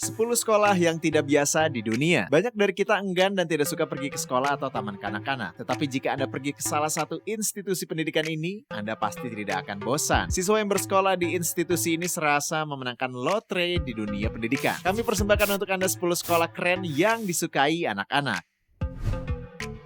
10 sekolah yang tidak biasa di dunia. Banyak dari kita enggan dan tidak suka pergi ke sekolah atau taman kanak-kanak. Tetapi jika Anda pergi ke salah satu institusi pendidikan ini, Anda pasti tidak akan bosan. Siswa yang bersekolah di institusi ini serasa memenangkan lotre di dunia pendidikan. Kami persembahkan untuk Anda 10 sekolah keren yang disukai anak-anak.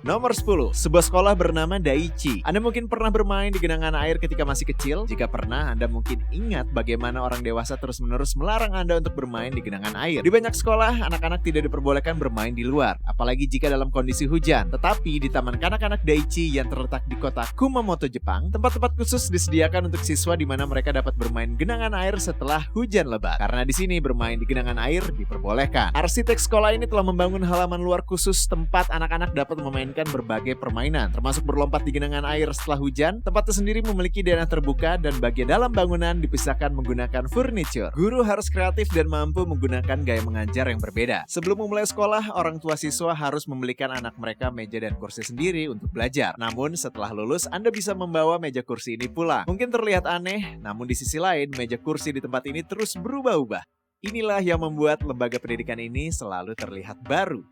Nomor 10, sebuah sekolah bernama Daiichi. Anda mungkin pernah bermain di genangan air ketika masih kecil. Jika pernah, Anda mungkin ingat bagaimana orang dewasa terus-menerus melarang Anda untuk bermain di genangan air. Di banyak sekolah, anak-anak tidak diperbolehkan bermain di luar, apalagi jika dalam kondisi hujan. Tetapi di Taman Kanak-kanak Daiichi yang terletak di kota Kumamoto, Jepang, tempat-tempat khusus disediakan untuk siswa di mana mereka dapat bermain genangan air setelah hujan lebat. Karena di sini bermain di genangan air diperbolehkan. Arsitek sekolah ini telah membangun halaman luar khusus tempat anak-anak dapat memainkan berbagai permainan, termasuk berlompat di genangan air setelah hujan. Tempat itu sendiri memiliki denah terbuka dan bagian dalam bangunan dipisahkan menggunakan furniture. Guru harus kreatif dan mampu menggunakan gaya mengajar yang berbeda. Sebelum memulai sekolah, orang tua siswa harus membelikan anak mereka meja dan kursi sendiri untuk belajar. Namun setelah lulus, Anda bisa membawa meja kursi ini pulang. Mungkin terlihat aneh, namun di sisi lain, meja kursi di tempat ini terus berubah-ubah. Inilah yang membuat lembaga pendidikan ini selalu terlihat baru.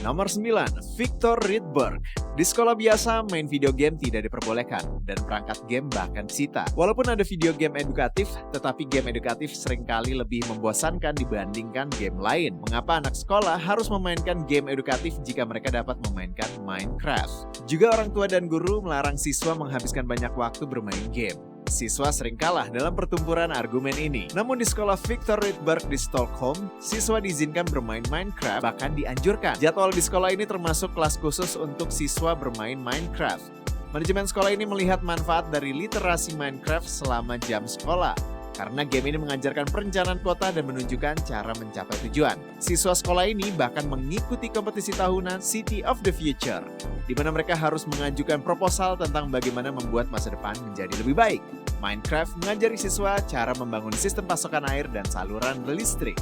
Nomor 9, Victor Rydberg. Di sekolah biasa, main video game tidak diperbolehkan, dan perangkat game bahkan disita. Walaupun ada video game edukatif, tetapi game edukatif seringkali lebih membosankan dibandingkan game lain. Mengapa anak sekolah harus memainkan game edukatif jika mereka dapat memainkan Minecraft? Juga orang tua dan guru melarang siswa menghabiskan banyak waktu bermain game. Siswa sering kalah dalam pertempuran argumen ini. Namun di sekolah Victor Rydberg di Stockholm, siswa diizinkan bermain Minecraft, bahkan dianjurkan. Jadwal di sekolah ini termasuk kelas khusus untuk siswa bermain Minecraft. Manajemen sekolah ini melihat manfaat dari literasi Minecraft selama jam sekolah, karena game ini mengajarkan perencanaan kota dan menunjukkan cara mencapai tujuan. Siswa sekolah ini bahkan mengikuti kompetisi tahunan City of the Future, di mana mereka harus mengajukan proposal tentang bagaimana membuat masa depan menjadi lebih baik. Minecraft mengajari siswa cara membangun sistem pasokan air dan saluran listrik.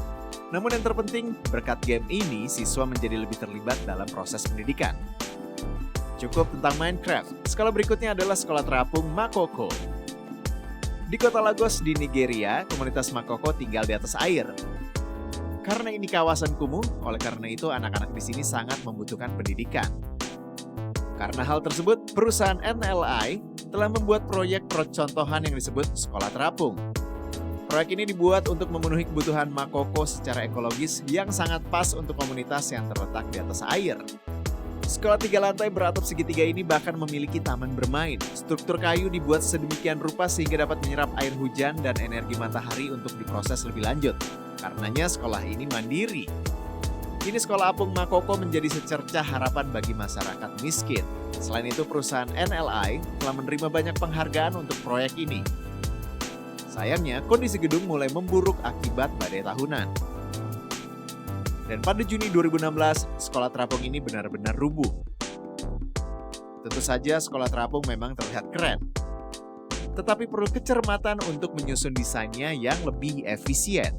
Namun yang terpenting, berkat game ini, siswa menjadi lebih terlibat dalam proses pendidikan. Cukup tentang Minecraft. Sekolah berikutnya adalah sekolah terapung Makoko. Di kota Lagos di Nigeria, komunitas Makoko tinggal di atas air. Karena ini kawasan kumuh, oleh karena itu anak-anak di sini sangat membutuhkan pendidikan. Karena hal tersebut, perusahaan NLI telah membuat proyek percontohan yang disebut Sekolah Terapung. Proyek ini dibuat untuk memenuhi kebutuhan Makoko secara ekologis yang sangat pas untuk komunitas yang terletak di atas air. Sekolah 3 lantai beratap segitiga ini bahkan memiliki taman bermain. Struktur kayu dibuat sedemikian rupa sehingga dapat menyerap air hujan dan energi matahari untuk diproses lebih lanjut. Karenanya sekolah ini mandiri. Kini sekolah apung Makoko menjadi secercah harapan bagi masyarakat miskin. Selain itu, perusahaan NLI telah menerima banyak penghargaan untuk proyek ini. Sayangnya, kondisi gedung mulai memburuk akibat badai tahunan. Dan pada Juni 2016, sekolah terapung ini benar-benar rubuh. Tentu saja sekolah terapung memang terlihat keren, tetapi perlu kecermatan untuk menyusun desainnya yang lebih efisien.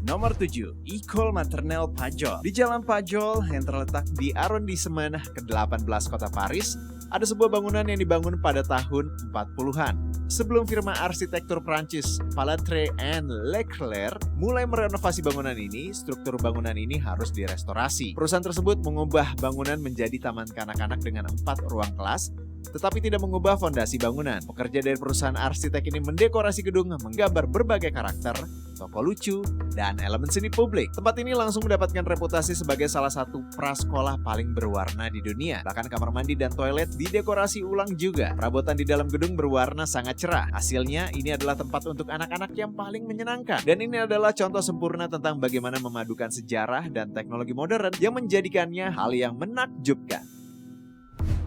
Nomor 7, École Maternelle Pajol. Di Jalan Pajol yang terletak di arrondissement ke-18 kota Paris, ada sebuah bangunan yang dibangun pada tahun 40-an. Sebelum firma arsitektur Prancis Palatre and Leclerc mulai merenovasi bangunan ini, struktur bangunan ini harus direstorasi. Perusahaan tersebut mengubah bangunan menjadi taman kanak-kanak dengan 4 ruang kelas, tetapi tidak mengubah fondasi bangunan. Pekerja dari perusahaan arsitek ini mendekorasi gedung menggambar berbagai karakter, toko lucu, dan elemen seni publik. Tempat ini langsung mendapatkan reputasi sebagai salah satu prasekolah paling berwarna di dunia. Bahkan kamar mandi dan toilet didekorasi ulang juga. Perabotan di dalam gedung berwarna sangat cerah. Hasilnya, ini adalah tempat untuk anak-anak yang paling menyenangkan. Dan ini adalah contoh sempurna tentang bagaimana memadukan sejarah dan teknologi modern yang menjadikannya hal yang menakjubkan.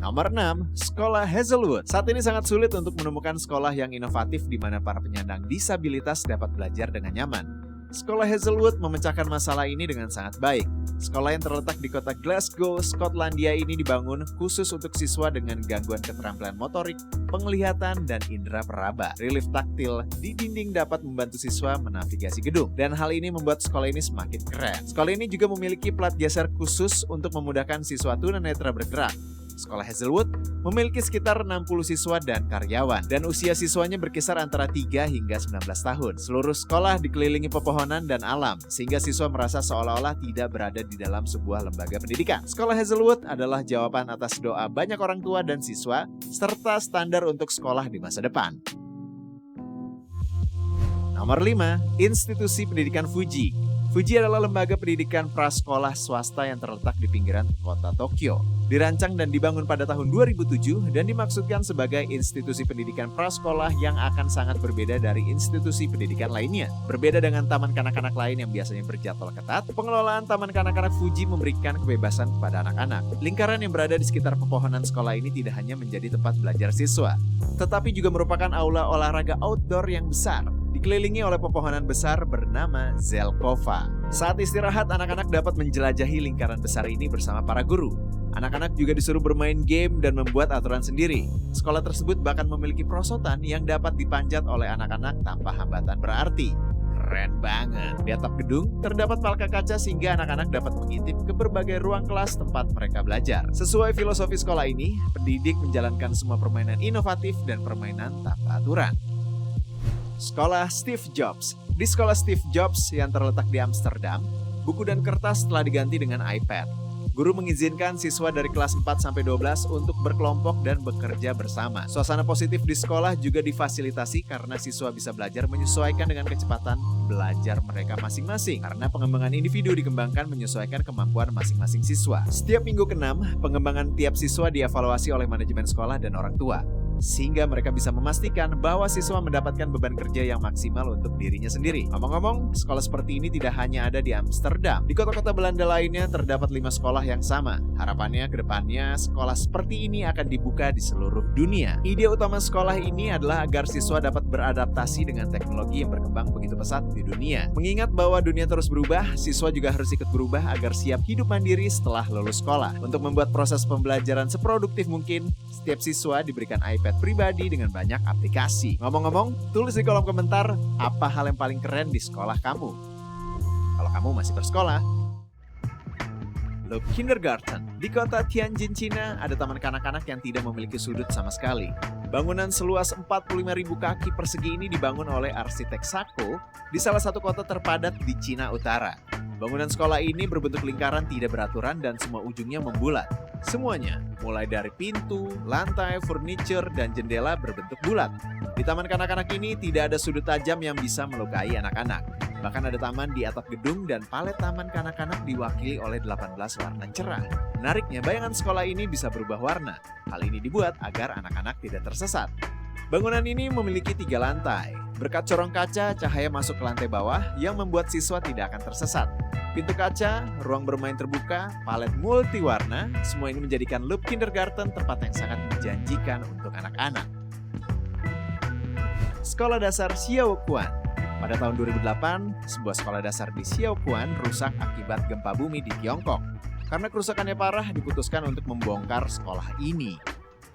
Nomor 6, Sekolah Hazelwood. Saat ini sangat sulit untuk menemukan sekolah yang inovatif di mana para penyandang disabilitas dapat belajar dengan nyaman. Sekolah Hazelwood memecahkan masalah ini dengan sangat baik. Sekolah yang terletak di kota Glasgow, Skotlandia ini dibangun khusus untuk siswa dengan gangguan keterampilan motorik, penglihatan, dan indera peraba. Relief taktil di dinding dapat membantu siswa menavigasi gedung, dan hal ini membuat sekolah ini semakin keren. Sekolah ini juga memiliki plat geser khusus untuk memudahkan siswa tunanetra bergerak. Sekolah Hazelwood memiliki sekitar 60 siswa dan karyawan, dan usia siswanya berkisar antara 3 hingga 19 tahun. Seluruh sekolah dikelilingi pepohonan dan alam, sehingga siswa merasa seolah-olah tidak berada di dalam sebuah lembaga pendidikan. Sekolah Hazelwood adalah jawaban atas doa banyak orang tua dan siswa, serta standar untuk sekolah di masa depan. Nomor 5, Institusi Pendidikan Fuji. Fuji adalah lembaga pendidikan prasekolah swasta yang terletak di pinggiran kota Tokyo. Dirancang dan dibangun pada tahun 2007 dan dimaksudkan sebagai institusi pendidikan prasekolah yang akan sangat berbeda dari institusi pendidikan lainnya. Berbeda dengan taman kanak-kanak lain yang biasanya berjadwal ketat, pengelolaan taman kanak-kanak Fuji memberikan kebebasan kepada anak-anak. Lingkaran yang berada di sekitar pepohonan sekolah ini tidak hanya menjadi tempat belajar siswa, tetapi juga merupakan aula olahraga outdoor yang besar, dikelilingi oleh pepohonan besar bernama Zelkova. Saat istirahat, anak-anak dapat menjelajahi lingkaran besar ini bersama para guru. Anak-anak juga disuruh bermain game dan membuat aturan sendiri. Sekolah tersebut bahkan memiliki perosotan yang dapat dipanjat oleh anak-anak tanpa hambatan berarti. Keren banget. Di atap gedung terdapat palka kaca sehingga anak-anak dapat mengintip ke berbagai ruang kelas tempat mereka belajar. Sesuai filosofi sekolah ini, pendidik menjalankan semua permainan inovatif dan permainan tanpa aturan. Sekolah Steve Jobs. Di sekolah Steve Jobs yang terletak di Amsterdam, buku dan kertas telah diganti dengan iPad. Guru mengizinkan siswa dari kelas 4-12 untuk berkelompok dan bekerja bersama. Suasana positif di sekolah juga difasilitasi karena siswa bisa belajar menyesuaikan dengan kecepatan belajar mereka masing-masing. Karena pengembangan individu dikembangkan menyesuaikan kemampuan masing-masing siswa. Setiap minggu ke-6, pengembangan tiap siswa dievaluasi oleh manajemen sekolah dan orang tua, sehingga mereka bisa memastikan bahwa siswa mendapatkan beban kerja yang maksimal untuk dirinya sendiri. Ngomong-ngomong, sekolah seperti ini tidak hanya ada di Amsterdam. Di kota-kota Belanda lainnya terdapat 5 sekolah yang sama. Harapannya ke depannya sekolah seperti ini akan dibuka di seluruh dunia. Ide utama sekolah ini adalah agar siswa dapat beradaptasi dengan teknologi yang berkembang begitu pesat di dunia. Mengingat bahwa dunia terus berubah, siswa juga harus ikut berubah agar siap hidup mandiri setelah lulus sekolah. Untuk membuat proses pembelajaran seproduktif mungkin, setiap siswa diberikan iPad pribadi dengan banyak aplikasi. Ngomong-ngomong, tulis di kolom komentar apa hal yang paling keren di sekolah kamu. Kalau kamu masih bersekolah. Loop Kindergarten. Di kota Tianjin, Cina, ada taman kanak-kanak yang tidak memiliki sudut sama sekali. Bangunan seluas 45.000 kaki persegi ini dibangun oleh arsitek Sako di salah satu kota terpadat di Cina Utara. Bangunan sekolah ini berbentuk lingkaran tidak beraturan dan semua ujungnya membulat. Semuanya, mulai dari pintu, lantai, furniture, dan jendela berbentuk bulat. Di taman kanak-kanak ini tidak ada sudut tajam yang bisa melukai anak-anak. Bahkan ada taman di atap gedung dan palet taman kanak-kanak diwakili oleh 18 warna cerah. Menariknya, bayangan sekolah ini bisa berubah warna. Hal ini dibuat agar anak-anak tidak tersesat. Bangunan ini memiliki 3 lantai. Berkat corong kaca, cahaya masuk ke lantai bawah yang membuat siswa tidak akan tersesat. Pintu kaca, ruang bermain terbuka, palet multiwarna, semua ini menjadikan Loop Kindergarten tempat yang sangat menjanjikan untuk anak-anak. Sekolah Dasar Xiaoquan. Pada tahun 2008, sebuah sekolah dasar di Xiaoquan rusak akibat gempa bumi di Tiongkok. Karena kerusakannya parah, diputuskan untuk membongkar sekolah ini.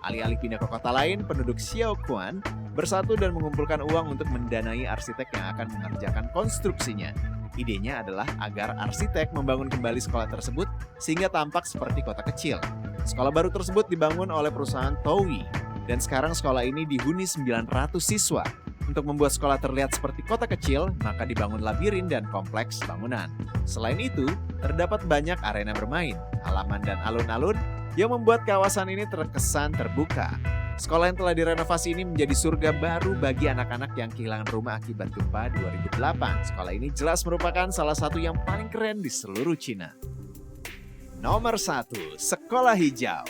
Alih-alih pindah ke kota lain, penduduk Xiaoquan bersatu dan mengumpulkan uang untuk mendanai arsitek yang akan mengerjakan konstruksinya. Idenya adalah agar arsitek membangun kembali sekolah tersebut sehingga tampak seperti kota kecil. Sekolah baru tersebut dibangun oleh perusahaan Toei, dan sekarang sekolah ini dihuni 900 siswa. Untuk membuat sekolah terlihat seperti kota kecil, maka dibangun labirin dan kompleks bangunan. Selain itu, terdapat banyak arena bermain, halaman dan alun-alun yang membuat kawasan ini terkesan terbuka. Sekolah yang telah direnovasi ini menjadi surga baru bagi anak-anak yang kehilangan rumah akibat gempa 2008. Sekolah ini jelas merupakan salah satu yang paling keren di seluruh Cina. Nomor 1, Sekolah Hijau.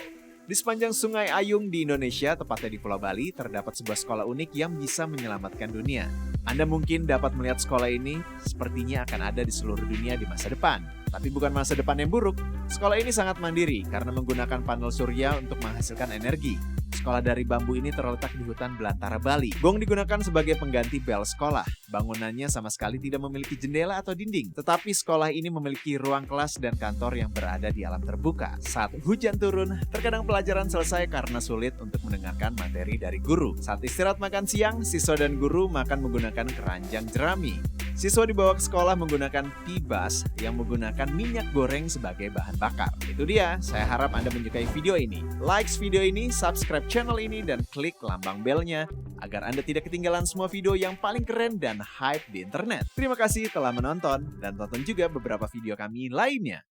Di sepanjang Sungai Ayung di Indonesia, tepatnya di Pulau Bali, terdapat sebuah sekolah unik yang bisa menyelamatkan dunia. Anda mungkin dapat melihat sekolah ini sepertinya akan ada di seluruh dunia di masa depan. Tapi bukan masa depan yang buruk. Sekolah ini sangat mandiri karena menggunakan panel surya untuk menghasilkan energi. Sekolah dari bambu ini terletak di hutan belantara Bali. Gong digunakan sebagai pengganti bel sekolah. Bangunannya sama sekali tidak memiliki jendela atau dinding, tetapi sekolah ini memiliki ruang kelas dan kantor yang berada di alam terbuka. Saat hujan turun, terkadang pelajaran selesai karena sulit untuk mendengarkan materi dari guru. Saat istirahat makan siang, siswa dan guru makan menggunakan keranjang jerami. Siswa dibawa ke sekolah menggunakan pibas yang menggunakan minyak goreng sebagai bahan bakar. Itu dia, saya harap Anda menyukai video ini. Like video ini, subscribe channel ini, dan klik lambang belnya agar Anda tidak ketinggalan semua video yang paling keren dan hype di internet. Terima kasih telah menonton, dan tonton juga beberapa video kami lainnya.